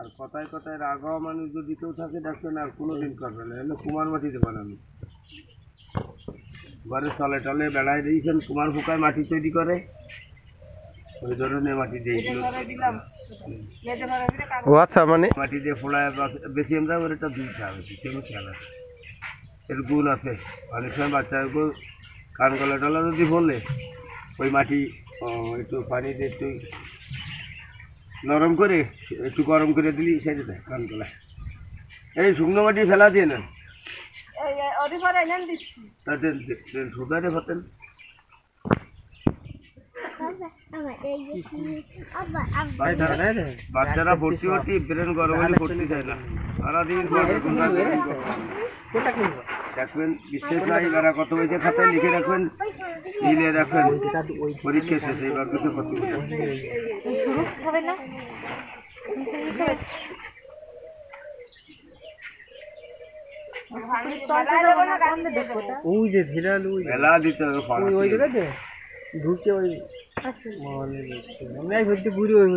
আর কথায় কথায় রাগাও মানুষ যদি কেউ থাকে দেখবেন আর কোনোদিন করবে না, এগুলো কুমার মাটিতে বানানো। ঘরে তলে টলে বেড়ায় দিয়েছেন কুমার ফুকায় মাটি তৈরি করে, ওই ধরনের মাটি দিয়ে ও আচ্ছা, মানে মাটি দিয়ে ফোড়ায় বেশি আমরা ওর একটা দুধ খাওয়া বেশি কেমন খেয়াল আছে, এর গুণ আছে। অনেক সময় বাচ্চাকে কান গলা টলা যদি বললে ওই মাটি একটু পানি দিয়ে একটু নরম করে একটু গরম করে দিলি সেটা দেয় কান গলায়। এই শুকনো মাটি ফেলা দিয়ে নেন, তাদের সুদারে হতেন। বাচ্চারা ভর্তি ভর্তি ব্রেন গরম হলে ভর্তি যায় না, সারাদিন দেখবেন। বিশেষ নাই এরা কত হয়েছে খাতায় লিখে রাখবেন, মিলিয়ে রাখবেন, পরীক্ষা শেষে এবার কিছু ক্ষতি ওই যে ভিড়াল ওই মেলা দিতে হবে ওই জায়গাতে ঢুকে ওই বুড়ি ওই